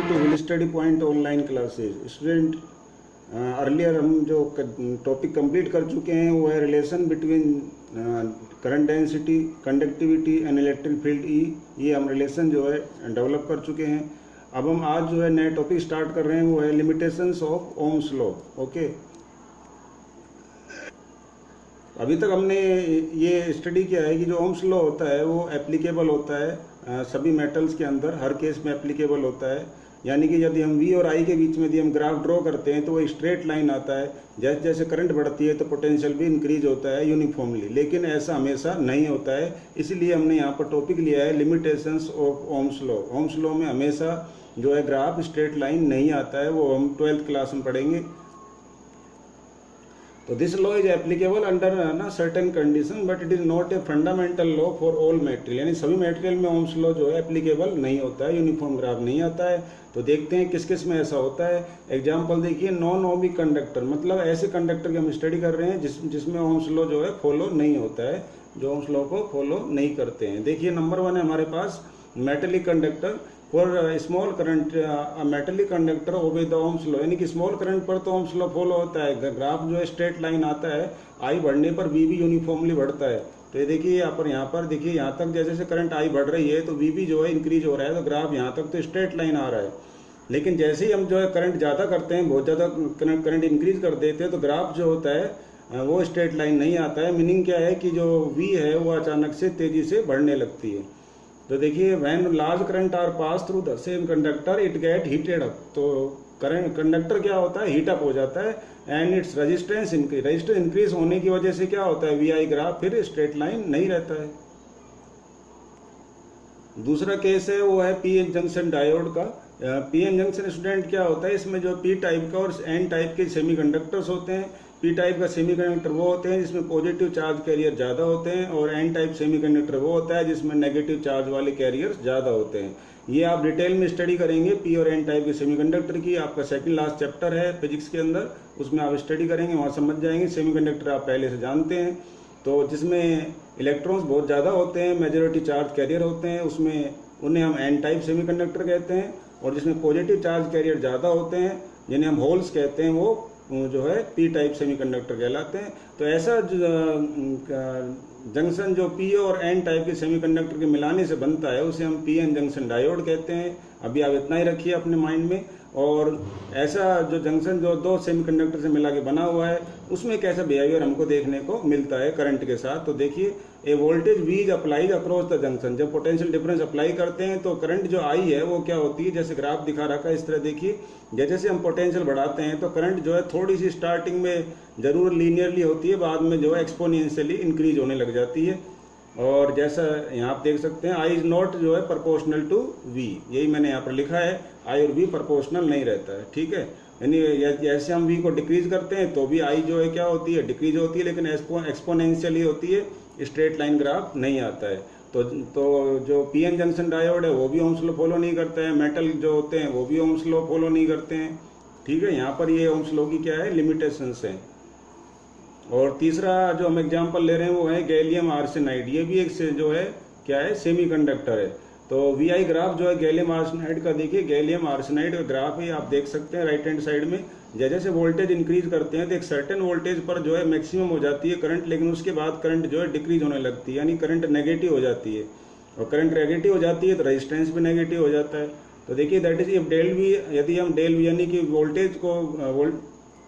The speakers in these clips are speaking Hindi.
To will study point online classes. Student, earlier हम जो टॉपिक कंप्लीट कर चुके हैं वो है relation between current density, conductivity and electric field E. ये हम रिलेशन जो है डेवलप कर चुके हैं। अब हम आज जो है नए टॉपिक स्टार्ट कर रहे हैं वो है limitations of Ohm's law. Okay, अभी तक हमने ये स्टडी किया है कि जो ओम्स लॉ होता है वो एप्लीकेबल होता है सभी मेटल्स के अंदर, हर केस में एप्लीकेबल होता है। यानी कि यदि हम V और I के बीच में यदि हम ग्राफ ड्रॉ करते हैं तो वो स्ट्रेट लाइन आता है। जैसे जैसे करंट बढ़ती है तो पोटेंशियल भी इंक्रीज होता है यूनिफॉर्मली, लेकिन ऐसा हमेशा नहीं होता है। इसलिए हमने यहाँ पर टॉपिक लिया है limitations of Ohm's law. Ohm's law में हमेशा जो है ग्राफ स्ट्रेट लाइन नहीं आता है, वो हम 12th क्लास में पढ़ेंगे। तो this law is applicable under ना certain condition but it is not a fundamental law for all material. यानी सभी मटेरियल में ओम्स लॉ जो है एप्लीकेबल नहीं होता है, यूनिफॉर्म ग्राफ नहीं आता है। तो देखते हैं किस किस में ऐसा होता है। एग्जाम्पल देखिए, नॉन ओमिक कंडक्टर, मतलब ऐसे कंडक्टर की हम स्टडी कर रहे हैं जिसमें ओम्स लॉ जो है फॉलो नहीं होता है, जो ओम्स लॉ को फॉलो नहीं करते हैं। देखिए नंबर 1 है हमारे पास metallic conductor. For small current metallic conductor obey the Ohm's law, यानी कि स्मॉल करंट पर तो ओम्स लॉ फॉलो होता है, ग्राफ जो है स्ट्रेट लाइन आता है। आई बढ़ने पर वी भी यूनिफॉर्मली बढ़ता है। तो ये देखिए यहाँ पर देखिए, यहाँ तक जैसे जैसे करंट आई बढ़ रही है तो वी भी जो है इंक्रीज हो रहा है, तो ग्राफ यहाँ तक तो स्ट्रेट लाइन आ रहा है। लेकिन जैसे ही हम जो है करंट ज़्यादा करते हैं, बहुत ज़्यादा करंट इंक्रीज कर देते हैं, तो ग्राफ जो होता है वो स्ट्रेट लाइन नहीं आता है। मीनिंग क्या है कि जो वी है वो अचानक से तेज़ी से बढ़ने लगती है। तो देखिए, when large current are pass through the same conductor it get heated up. तो करंट कंडक्टर क्या होता है, हीट अप हो जाता है and its resistance increase. Resistance increase होने की वजह से क्या होता है, वी आई ग्राफ फिर स्ट्रेट लाइन नहीं रहता है। दूसरा केस है वो है पी एन जंक्शन डायोड का। पी एन जंक्शन स्टूडेंट क्या होता है, इसमें जो पी टाइप का और एन टाइप के सेमीकंडक्टर्स होते हैं। पी टाइप का सेमीकंडक्टर वो होते हैं जिसमें पॉजिटिव चार्ज कैरियर ज़्यादा होते हैं, और एन टाइप सेमीकंडक्टर वो होता है जिसमें नेगेटिव चार्ज वाले कैरियर ज़्यादा होते हैं। ये आप डिटेल में स्टडी करेंगे पी और एन टाइप के सेमीकंडक्टर की। आपका सेकंड लास्ट चैप्टर है फिजिक्स के अंदर, उसमें आप स्टडी करेंगे, वहाँ समझ जाएंगे। सेमीकंडक्टर आप पहले से जानते हैं, तो जिसमें इलेक्ट्रॉन्स बहुत ज़्यादा होते हैं, मेजॉरिटी चार्ज कैरियर होते हैं, उसमें उन्हें हम एन टाइप सेमीकंडक्टर कहते हैं। और जिसमें पॉजिटिव चार्ज कैरियर ज़्यादा होते हैं, जिन्हें हम होल्स कहते हैं, वो जो है पी टाइप सेमीकंडक्टर कहलाते हैं। तो ऐसा जंक्शन जो पी और एन टाइप के सेमीकंडक्टर के मिलाने से बनता है उसे हम पी एन जंक्शन डायोड कहते हैं। अभी आप इतना ही रखिए अपने माइंड में। और ऐसा जो जंक्शन जो दो सेमीकंडक्टर से मिला के बना हुआ है, उसमें कैसा बिहेवियर हमको देखने को मिलता है करंट के साथ। तो देखिए, a voltage V is applies across the junction. जब पोटेंशियल डिफरेंस अप्लाई करते हैं तो करंट जो आई है वो क्या होती है, जैसे ग्राफ दिखा रखा है इस तरह देखिए। जैसे जैसे हम पोटेंशियल बढ़ाते हैं तो करंट जो है थोड़ी सी स्टार्टिंग में जरूर लीनियरली होती है, बाद में जो है एक्सपोनेंशियली इंक्रीज होने लग जाती है। और जैसा यहाँ आप देख सकते हैं, आई इज नॉट जो है प्रोपोर्शनल टू वी, यही मैंने यहाँ पर लिखा है, आई और वी प्रोपोर्शनल नहीं रहता है। ठीक है, यानी जैसे हम वी को डिक्रीज करते हैं तो भी आई जो है क्या होती है, डिक्रीज होती है, लेकिन एक्सपोनेंशियली होती है, स्ट्रेट लाइन ग्राफ नहीं आता है। तो जो पी एन जंक्शन डायोड है वो भी ओम्स लॉ फॉलो नहीं करता है। मेटल जो होते हैं वो भी ओम्स लॉ फॉलो नहीं करते हैं। ठीक है, यहाँ पर ये ओम्स लॉ की क्या है, लिमिटेशंस हैं। और तीसरा जो हम एग्जांपल ले रहे हैं वो है गैलियम आर्सेनाइड। ये भी एक से जो है क्या है, सेमीकंडक्टर है। तो वी आई ग्राफ जो है गैलियम आर्सेनाइड का, देखिए गैलियम आर्सेनाइड का ग्राफ है, आप देख सकते हैं राइट हैंड साइड में। जैसे जैसे वोल्टेज इंक्रीज करते हैं तो एक सर्टेन वोल्टेज पर जो है मैक्सिमम हो जाती है करंट, लेकिन उसके बाद करंट जो है डिक्रीज होने लगती है, यानी करंट नेगेटिव हो जाती है। और करंट नेगेटिव हो जाती है तो रेजिस्टेंस भी नेगेटिव हो जाता है। तो देखिए that is if del V, यदि हम डेल वी यानी कि वोल्टेज को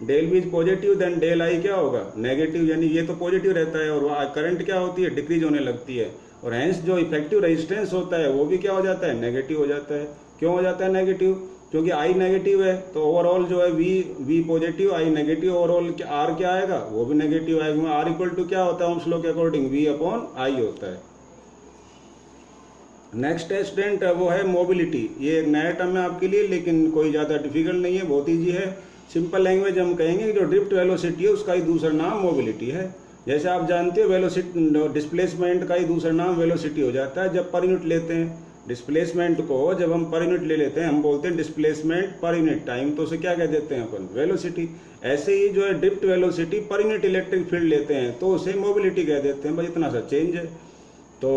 del V is positive then del I क्या होगा, नेगेटिव, यानी ये तो पॉजिटिव रहता है और करंट क्या होती है, डिक्रीज होने लगती है। और हैंस जो इफेक्टिव रेजिस्टेंस होता है वो भी क्या हो जाता है, नेगेटिव हो जाता है। क्यों हो जाता है नेगेटिव, क्योंकि आई नेगेटिव है, तो ओवरऑल जो है V positive, I negative, overall R क्या आएगा, वो भी नेगेटिव आएगा। आर इक्वल टू क्या होता है ओम्स लॉ के अकॉर्डिंग, वी अपॉन आई होता है। नेक्स्ट है स्टूडेंट, वो है मोबिलिटी। ये एक नया टर्म है आपके लिए, लेकिन कोई ज़्यादा डिफिकल्ट नहीं है, बहुत ईजी है। सिंपल लैंग्वेज हम कहेंगे कि जो ड्रिफ्ट वेलोसिटी है उसका ही दूसरा नाम मोबिलिटी है। जैसे आप जानते हो वेलोसिटी, डिस्प्लेसमेंट का ही दूसरा नाम वेलोसिटी हो जाता है जब पर यूनिट लेते हैं। डिस्प्लेसमेंट को जब हम पर यूनिट ले लेते हैं हम बोलते हैं डिस्प्लेसमेंट पर यूनिट टाइम, तो उसे क्या कह देते हैं अपन, वेलोसिटी। ऐसे ही जो है ड्रिफ्ट वेलोसिटी पर यूनिट इलेक्ट्रिक फील्ड लेते हैं तो उसे मोबिलिटी कह देते हैं। बस इतना सा चेंज है। तो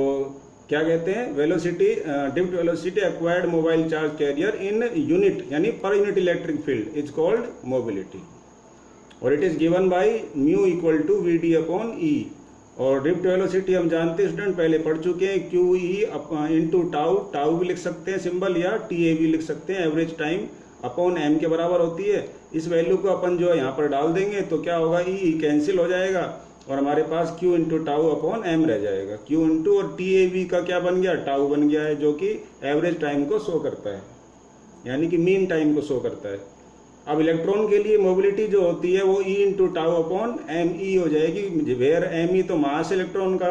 क्या कहते हैं, velocity, drift velocity acquired mobile charge carrier in unit यानी per unit electric field is called mobility, और it is given by mu equal to V D upon E. और ड्रिफ्ट वेलोसिटी हम जानते हैं स्टूडेंट, पहले पढ़ चुके हैं, Q E into tau, tau भी लिख सकते हैं सिंबल, या टी ए भी लिख सकते हैं, एवरेज टाइम अपॉन एम के बराबर होती है। इस वैल्यू को अपन जो है यहाँ पर डाल देंगे तो क्या होगा, ई कैंसिल हो जाएगा और हमारे पास Q into tau upon M रह जाएगा। क्यू इंटू और टी ए वी का क्या बन गया, टाउ बन गया है, जो कि एवरेज टाइम को शो करता है, यानी कि मीन टाइम को शो करता है। अब इलेक्ट्रॉन के लिए मोबिलिटी जो होती है वो E into tau upon M E हो जाएगी, वेयर एम ई तो मास इलेक्ट्रॉन का,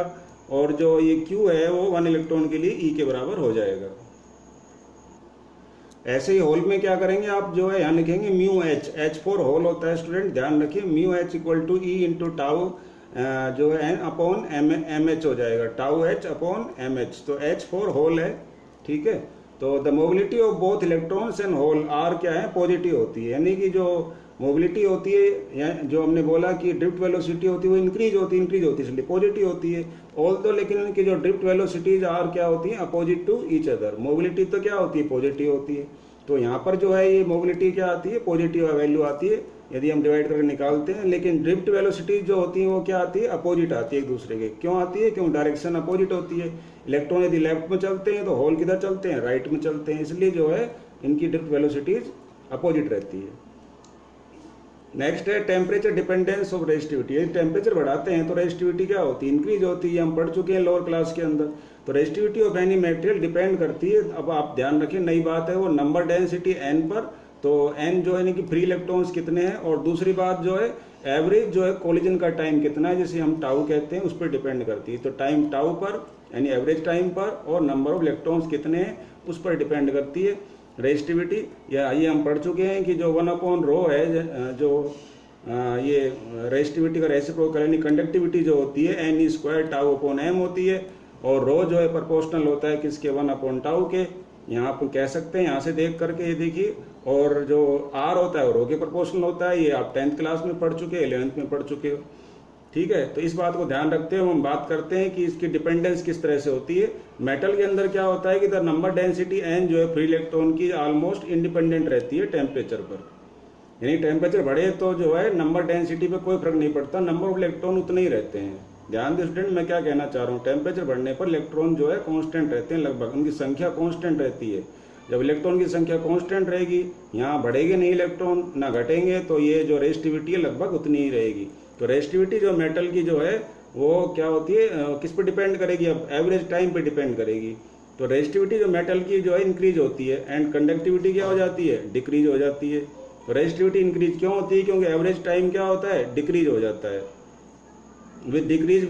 और जो ये क्यू है वो 1 इलेक्ट्रॉन के लिए ई के बराबर हो जाएगा। ऐसे ही होल में क्या करेंगे आप, जो है यहाँ लिखेंगे mu H, H for hole होता है स्टूडेंट, ध्यान रखिए, mu H equal to E into tau जो है एन अपॉन एम एच हो जाएगा, tau H upon M H, तो एच फॉर होल है, ठीक है। तो the mobility of both electrons and hole are क्या है, पॉजिटिव होती है, यानी कि जो मोबिलिटी होती है, जो हमने बोला कि ड्रिफ्ट वेलोसिटी होती है वो इंक्रीज होती है इसलिए पॉजिटिव होती है। ऑल्दो लेकिन इनकी जो ड्रिफ्ट वेलोसिटीज आर क्या होती है, opposite to each other, mobility तो क्या होती है, पॉजिटिव होती है। तो यहाँ पर जो है ये मोबिलिटी क्या आती है, पॉजिटिव वैल्यू आती है यदि हम डिवाइड करके निकालते हैं, लेकिन ड्रिफ्ट वेलोसिटी जो होती है वो क्या आती है, अपोजिट आती है एक दूसरे के। क्यों आती है, क्यों, डायरेक्शन अपोजिट होती है। इलेक्ट्रॉन यदि लेफ्ट में चलते हैं तो होल किधर चलते हैं, राइट में चलते हैं, इसलिए जो है इनकी ड्रिफ्ट वेलोसिटीज अपोजिट रहती है। नेक्स्ट है टेम्परेचर डिपेंडेंस ऑफ रेजिस्टिविटी, यदि टेम्परेचर बढ़ाते हैं तो रेजिस्टिविटी क्या होती है, इंक्रीज होती है, हम पढ़ चुके हैं लोअर क्लास के अंदर। तो resistivity of any material depend करती है, अब आप ध्यान रखिए नई बात है वो नंबर डेंसिटी एन पर, तो एन जो है कि फ्री इलेक्ट्रॉन्स कितने हैं, और दूसरी बात जो है एवरेज जो है कोलिजन का टाइम कितना है, जिसे हम टाउ कहते हैं, उस पर डिपेंड करती है। तो टाइम टाउ पर यानी एवरेज टाइम पर, और नंबर ऑफ इलेक्ट्रॉन्स कितने हैं उस पर डिपेंड करती है रेजिस्टिविटी। या ये हम पढ़ चुके हैं कि जो 1/ρ है, जो ये रेजिस्टिविटी का रेसिप्रोकल यानी कंडक्टिविटी जो होती है n² टाउ अपॉन m होती है, और रो जो है प्रोपोर्शनल होता है किसके, 1/τ के। यहाँ आप कह सकते हैं यहाँ से देख करके, ये देखिए, और जो r होता है वो रो के प्रोपोर्शनल होता है, ये आप 10th क्लास में पढ़ चुके हैं, 11th में पढ़ चुके हो, ठीक है। तो इस बात को ध्यान रखते हुए हम बात करते हैं कि इसकी डिपेंडेंस किस तरह से होती है। मेटल के अंदर क्या होता है कि द नंबर डेंसिटी n जो है फ्री इलेक्ट्रॉन की ऑलमोस्ट इंडिपेंडेंट रहती है टेम्परेचर पर, यानी टेम्परेचर बढ़े तो जो है नंबर डेंसिटी पे कोई फर्क नहीं पड़ता, नंबर ऑफ इलेक्ट्रॉन उतने ही रहते हैं। ध्यान दें स्टूडेंट, मैं क्या कहना चाह रहा हूँ, टेम्परेचर बढ़ने पर इलेक्ट्रॉन जो है कांस्टेंट रहते हैं, लगभग उनकी संख्या कांस्टेंट रहती है। जब इलेक्ट्रॉन की संख्या कांस्टेंट रहेगी, यहाँ बढ़ेंगे नहीं इलेक्ट्रॉन ना घटेंगे, तो ये जो रेजिस्टिविटी है लगभग उतनी ही रहेगी। तो रेजिस्टिविटी जो मेटल की जो है वो क्या होती है, किस पे डिपेंड करेगी, अब एवरेज टाइम पे डिपेंड करेगी। तो रेजिस्टिविटी जो मेटल की जो है इंक्रीज होती है, एंड कंडक्टिविटी क्या हो जाती है, डिक्रीज हो जाती है। तो रेजिस्टिविटी इंक्रीज क्यों होती है, क्योंकि एवरेज टाइम क्या होता है, डिक्रीज हो जाता है with decrease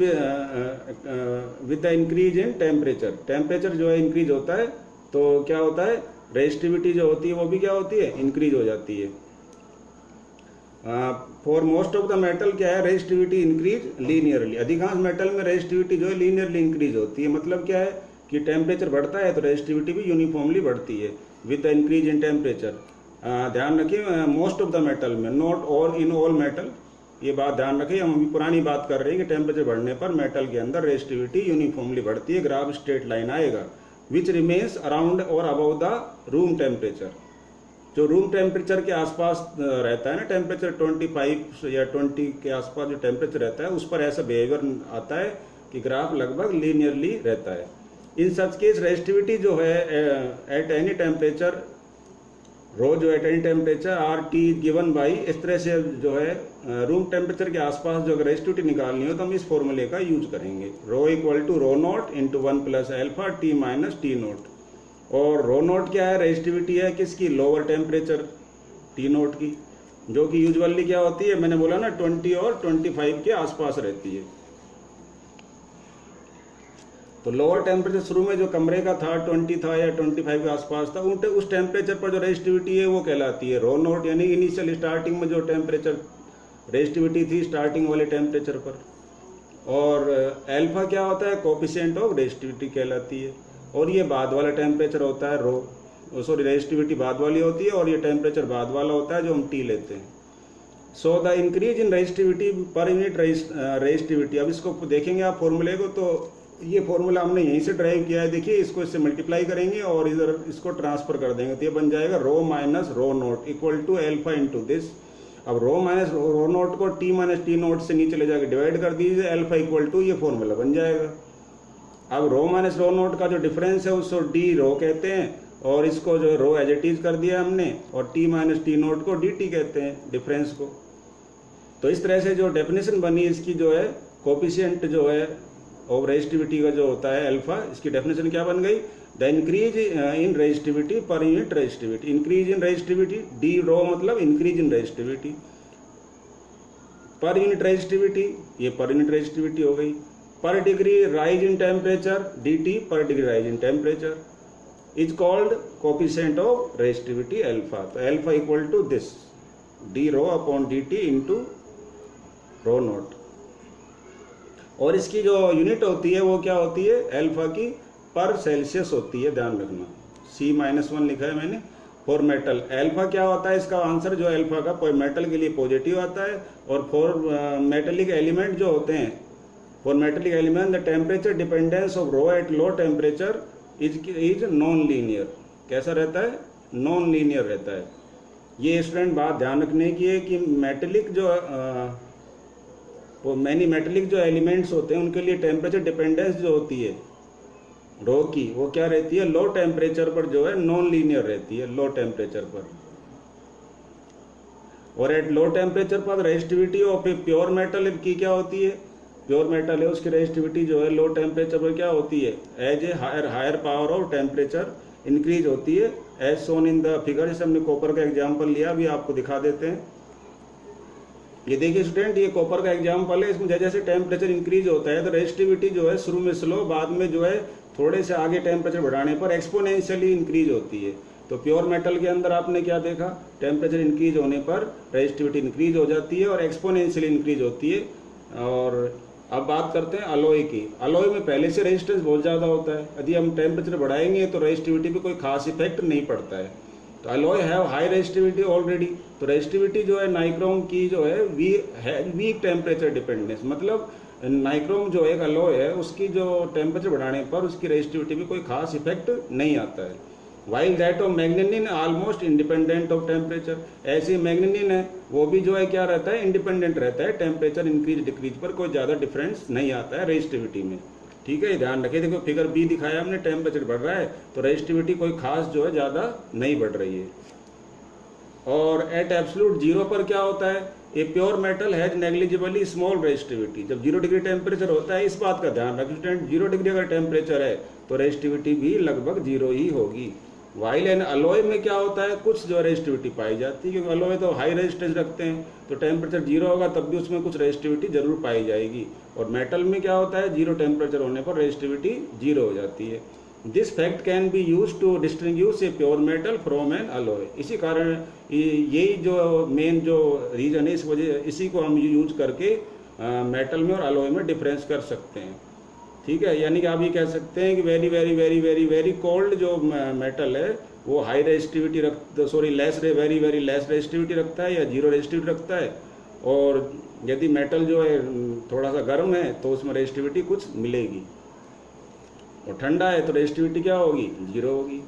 with the increase in temperature. Temperature जो है इंक्रीज होता है तो क्या होता है, रेजिस्टिविटी जो होती है वो भी क्या होती है, इंक्रीज हो जाती है। For most of the metal क्या है, रेजिस्टिविटी इंक्रीज लीनियरली, अधिकांश मेटल में रेजिस्टिविटी जो है लीनियरली इंक्रीज होती है। मतलब क्या है कि टेम्परेचर बढ़ता है तो रेजिस्टिविटी भी यूनिफॉर्मली बढ़ती है with the increase in temperature. ध्यान रखिए मोस्ट ऑफ द मेटल में, not all, in all metal, ये बात ध्यान रखिए। हम अभी पुरानी बात कर रहे हैं कि टेम्परेचर बढ़ने पर मेटल के अंदर रेजिस्टिविटी यूनिफॉर्मली बढ़ती है, ग्राफ स्ट्रेट लाइन आएगा, विच रिमेन्स अराउंड और अबव द रूम टेम्परेचर। जो रूम टेम्परेचर के आसपास रहता है ना टेम्परेचर, 25 या 20 के आसपास जो टेम्परेचर रहता है उस पर ऐसा बिहेवियर आता है कि ग्राफ लगभग लीनियरली रहता है। इन सच केस रेजिस्टिविटी जो है एट एनी टेम्परेचर, रो जो at any temperature R T given by, इस तरह से जो है रूम टेम्परेचर के आसपास जो अगर रेजिस्टिविटी निकालनी हो तो हम इस फॉर्मूले का यूज करेंगे, rho equal to rho naught into 1 plus alpha T minus T naught. और रो नोट क्या है, रेजिस्टिविटी है किसकी, लोअर टेम्परेचर टी नोट की, जो कि यूजुअली क्या होती है, मैंने बोला ना 20 और 25 के आसपास रहती है। तो लोअर टेम्परेचर शुरू में जो कमरे का था 20 था या 25 के आसपास था, उस टेम्परेचर पर जो रेजिस्टिविटी है वो कहलाती है रो नोट, यानी इनिशियल स्टार्टिंग में जो टेम्परेचर रेजिस्टिविटी थी स्टार्टिंग वाले टेम्परेचर पर। और अल्फा क्या होता है, कोफिशिएंट ऑफ रेजिस्टिविटी कहलाती है। और ये बाद वाला टेम्परेचर होता है रो, सॉरी रेजिस्टिविटी बाद वाली होती है और ये टेम्परेचर बाद वाला होता है जो हम टी लेते हैं। So the increase in resistivity per unit resistivity, अब इसको देखेंगे आप फॉर्मूले को, तो ये फॉर्मूला हमने यहीं से ड्राइव किया है, देखिए इसको इससे मल्टीप्लाई करेंगे और इधर इसको ट्रांसफर कर देंगे, तो ये बन जाएगा rho minus rho naught equal to alpha into this. अब रो माइनस रो नोट को टी माइनस टी नोट से नीचे ले जाकर डिवाइड कर दीजिए, एल्फा इक्वल टू ये फॉर्मूला बन जाएगा। अब रो माइनस रो नोट का जो डिफरेंस है उसको डी रो कहते हैं, और इसको जो रो एज इट इज कर दिया हमने, और टी माइनस टी नोट को डी टी कहते हैं डिफरेंस को। तो इस तरह से जो डेफिनेशन बनी इसकी जो है कोफिशिएंट जो है ऑफ रेजिस्टिविटी का जो होता है अल्फा, इसकी डेफिनेशन क्या बन गई, the increase in resistivity per unit resistivity. Increase in resistivity D rho मतलब increase in resistivity, per unit resistivity ये पर यूनिट रेजिस्टिविटी हो गई, per degree rise in temperature D T per degree rise in temperature is called coefficient of resistivity alpha. तो alpha equal to this D rho upon D T into rho naught. और इसकी जो यूनिट होती है वो क्या होती है, अल्फा की पर सेल्सियस होती है, ध्यान रखना। C-1 लिखा है मैंने फॉर मेटल। अल्फा क्या होता है, इसका आंसर जो अल्फा का मेटल के लिए पॉजिटिव आता है, और फॉर मेटेलिक एलिमेंट जो होते हैं, for metallic element the temperature dependence of rho at low temperature is non linear. कैसा रहता है, नॉन लीनियर रहता है। ये स्टूडेंट बात ध्यान रखने की है कि मेटेलिक जो वो मैनी मेटेलिक जो एलिमेंट्स होते हैं उनके लिए टेम्परेचर डिपेंडेंस जो होती है रो की, वो क्या रहती है, लो टेम्परेचर पर जो है नॉन लीनियर रहती है, लो टेम्परेचर पर। और एट लो टेम्परेचर पर resistivity of A pure metal की क्या होती है, प्योर मेटल है उसकी रेजिस्टिविटी जो है लो टेम्परेचर पर क्या होती है, as a higher power of temperature increase होती है, as shown in the figure. जैसे हमने कॉपर का एग्जाम्पल लिया, अभी आपको दिखा देते हैं। ये देखिए स्टूडेंट, ये कॉपर का एग्जाम्पल है, इसमें जैसे जैसे टेम्परेचर इंक्रीज होता है तो रेजिस्टिविटी जो है शुरू में स्लो, बाद में जो है थोड़े से आगे टेम्परेचर बढ़ाने पर एक्सपोनेंशियली इंक्रीज होती है। तो प्योर मेटल के अंदर आपने क्या देखा, टेम्परेचर इंक्रीज होने पर रेजिस्टिविटी इंक्रीज हो जाती है और एक्सपोनेंशियली इंक्रीज होती है। और अब बात करते हैं अलॉय की। अलॉय में पहले से रेजिस्टेंस बहुत ज़्यादा होता है, यदि हम टेम्परेचर बढ़ाएंगे तो रेजिस्टिविटी पे कोई खास इफेक्ट नहीं पड़ता है। तो alloy have high resistivity already, तो रेजिस्टिविटी जो है नाइक्रोम की जो है वीक टेम्परेचर डिपेंडेंस, मतलब नाइक्रोम जो एक अलॉय है उसकी जो टेम्परेचर बढ़ाने पर उसकी रेजिस्टिविटी में कोई खास इफेक्ट नहीं आता है। While that of manganin almost independent of temperature, ऐसे मैग्नीनिन है वो भी जो है क्या रहता है, इंडिपेंडेंट रहता है, टेम्परेचर इंक्रीज डिक्रीज पर कोई ज़्यादा डिफरेंस नहीं आता है रेजिस्टिविटी में। ठीक है, ये ध्यान रखिए। देखो फिगर बी दिखाया हमने, टेम्परेचर बढ़ रहा है तो रेजिस्टिविटी कोई खास जो है ज़्यादा नहीं बढ़ रही है। और एट एब्सोल्यूट जीरो पर क्या होता है, ए pure metal has negligibly small resistivity. जब 0 डिग्री टेम्परेचर होता है, इस बात का ध्यान रखें स्टूडेंट, 0 डिग्री अगर टेम्परेचर है तो रेजिस्टिविटी भी लगभग 0 ही होगी। वाइल एंड अलॉय में क्या होता है, कुछ जो रेजिस्टिविटी पाई जाती है, क्योंकि अलॉय तो हाई रेजिस्टेंस रखते हैं, तो टेम्परेचर 0 होगा तब भी उसमें कुछ रेजिस्टिविटी जरूर पाई जाएगी। और मेटल में क्या होता है, 0 टेम्परेचर होने पर रेजिस्टिविटी 0 हो जाती है। This fact can be use to distinguish a pure metal from an alloy. इसी कारण यही जो मेन जो रीजन है, इस वजह इसी को हम यूज करके मेटल में और अलॉय में डिफरेंस कर सकते हैं। ठीक है, यानी कि आप ये कह सकते हैं कि very very very very very cold जो मेटल है वो high resistivity very very less resistivity रखता है या 0 रेजिस्टिविटी रखता है। और यदि मेटल जो है थोड़ा सा गर्म है तो उसमें रेजिस्टिविटी कुछ मिलेगी, और ठंडा है तो रेजिस्टिविटी क्या होगी, 0 होगी।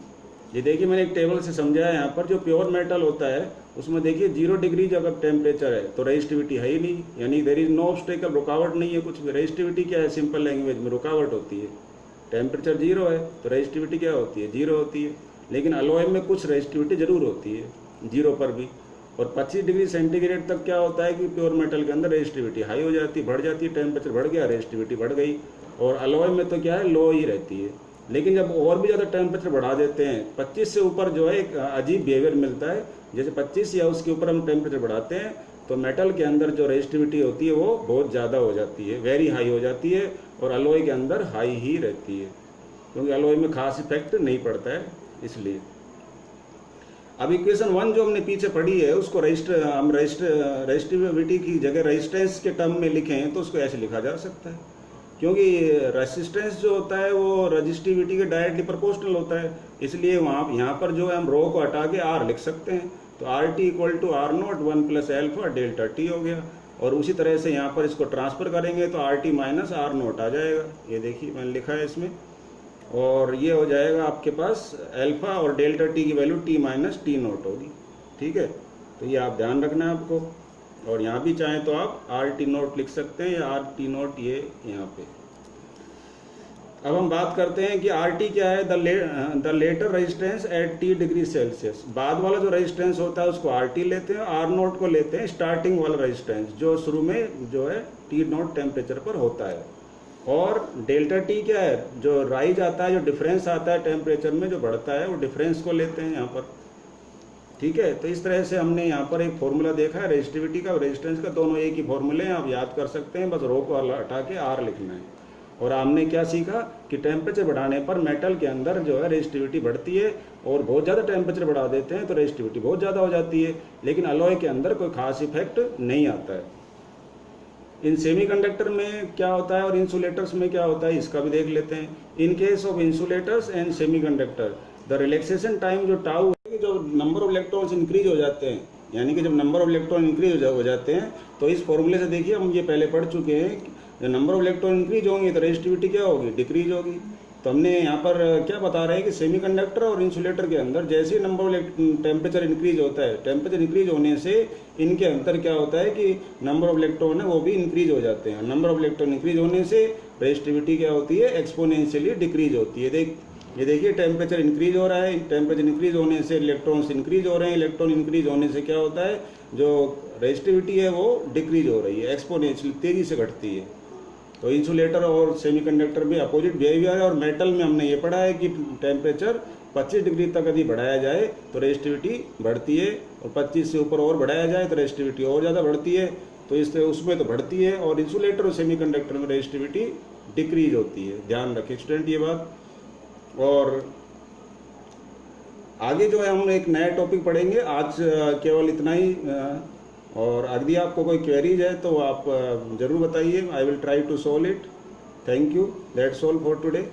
ये देखिए मैंने एक टेबल से समझाया यहाँ पर, जो प्योर मेटल होता है उसमें देखिए 0 डिग्री जब टेम्परेचर है तो रेजिस्टिविटी है ही नहीं, यानी देयर इज नो ऑब्स्टेकल, रुकावट नहीं है कुछ भी। रेजिस्टिविटी क्या है, सिंपल लैंग्वेज में रुकावट होती है। टेम्परेचर 0 है तो रेजिस्टिविटी क्या होती है, 0 होती है। लेकिन अलॉय में कुछ रेजिस्टिविटी जरूर होती है 0 पर भी। और 25 डिग्री सेंटीग्रेड तक क्या होता है कि प्योर मेटल के अंदर रेजिस्टिविटी हाई हो जाती है, बढ़ जाती है, टेम्परेचर बढ़ गया रेजिस्टिविटी बढ़ गई। और अलॉय में तो क्या है, लो ही रहती है। लेकिन जब और भी ज़्यादा टेम्परेचर बढ़ा देते हैं, 25 से ऊपर जो है एक अजीब बिहेवियर मिलता है, जैसे 25 या उसके ऊपर हम टेम्परेचर बढ़ाते हैं तो मेटल के अंदर जो रेजिस्टिविटी होती है वो बहुत ज़्यादा हो जाती है, वेरी हाई हो जाती है, और अलॉय के अंदर हाई ही रहती है, क्योंकि अलॉय में खास इफेक्ट नहीं पड़ता है इसलिए। अब इक्वेशन 1 जो हमने पीछे पढ़ी है उसको रेजिस्टिविटी की जगह रेजिस्टेंस के टर्म में लिखें तो उसको ऐसे लिखा जा सकता है, क्योंकि रेजिस्टेंस जो होता है वो रेजिस्टिविटी के डायरेक्टली प्रोपोर्शनल होता है, इसलिए यहाँ पर जो है हम रो को हटा के R लिख सकते हैं। तो RT equal to R0 1 plus alpha delta T हो गया। और उसी तरह से यहाँ पर इसको ट्रांसफ़र करेंगे तो RT माइनस R नोट आ जाएगा। ये देखिए मैंने लिखा है इसमें, और ये हो जाएगा आपके पास अल्फ़ा और डेल्टा टी की value T minus T note होगी। ठीक है, तो ये आप ध्यान रखना है आपको। और यहाँ भी चाहें तो आप RT नोट लिख सकते हैं या RT नोट ये यहाँ पे। अब हम बात करते हैं कि RT क्या है, the latter resistance at T degree Celsius. बाद वाला जो रेजिस्टेंस होता है उसको RT लेते हैं, R नोट को लेते हैं स्टार्टिंग वाला रेजिस्टेंस जो शुरू में जो है T नोट टेम्परेचर पर होता है। और डेल्टा T क्या है, जो राइज आता है, जो डिफरेंस आता है टेम्परेचर में जो बढ़ता है, वो डिफरेंस को लेते हैं यहाँ पर। ठीक है, तो इस तरह से हमने यहाँ पर एक फॉर्मूला देखा है रेजिस्टिविटी का और रेजिस्टेंस का, दोनों एक ही फॉर्मूले हैं, आप याद कर सकते हैं। बस रो को हटा के R लिखना है। और हमने क्या सीखा कि टेम्परेचर बढ़ाने पर मेटल के अंदर जो है रेजिस्टिविटी बढ़ती है, और बहुत ज़्यादा टेम्परेचर बढ़ा देते हैं तो रेजिस्टिविटी बहुत ज़्यादा हो जाती है, लेकिन अलॉय के अंदर कोई खास इफेक्ट नहीं आता है। इन सेमीकंडक्टर में क्या होता है और इंसुलेटर्स में क्या होता है, इसका भी देख लेते हैं। In case of insulators and semiconductor the relaxation time जो टाउ, जो नंबर ऑफ इलेक्ट्रॉन्स इंक्रीज हो जाते हैं, यानी कि जब नंबर ऑफ इलेक्ट्रॉन इंक्रीज हो जाते हैं तो इस फॉर्मूले से देखिए हम ये पहले पढ़ चुके हैं, जब नंबर ऑफ इलेक्ट्रॉन इंक्रीज होंगे तो रेजिस्टिविटी क्या होगी, डिक्रीज होगी। तो हमने यहाँ पर क्या बता रहे हैं कि सेमीकंडक्टर और इंसुलेटर के अंदर जैसे ही नंबर ऑफ टेम्परेचर इंक्रीज होता है, टेम्परेचर इंक्रीज होने से इनके अंदर क्या होता है कि नंबर ऑफ इलेक्ट्रॉन है वो भी इंक्रीज हो जाते हैं। नंबर ऑफ इलेक्ट्रॉन इंक्रीज होने से रेजिस्टिविटी क्या होती है, एक्सपोनेंशियली डिक्रीज होती है। ये देखिए टेम्परेचर इंक्रीज हो रहा है, टेम्परेचर इंक्रीज होने से इलेक्ट्रॉन्स इंक्रीज हो रहे हैं, इलेक्ट्रॉन इंक्रीज होने से क्या होता है, जो रेजिस्टिविटी है वो डिक्रीज हो रही है, एक्सपोनेंशियली तेज़ी से घटती है। तो इंसुलेटर और सेमीकंडक्टर में अपोजिट बिहेवियर है। और मेटल में हमने ये पढ़ा है कि टेम्परेचर 25 डिग्री तक यदि बढ़ाया जाए तो रेजिस्टिविटी बढ़ती है, और 25 से ऊपर और बढ़ाया जाए तो रेजिस्टिविटी और ज़्यादा बढ़ती है। तो इससे उसमें तो बढ़ती है, और इंसुलेटर और सेमीकंडक्टर में रेजिस्टिविटी डिक्रीज होती है। ध्यान रखें स्टूडेंट ये बात। और आगे जो है हम एक नया टॉपिक पढ़ेंगे। आज केवल इतना ही, और यदि आपको कोई क्वेरीज है तो आप ज़रूर बताइए, I will try to solve it. Thank you, that's all for today.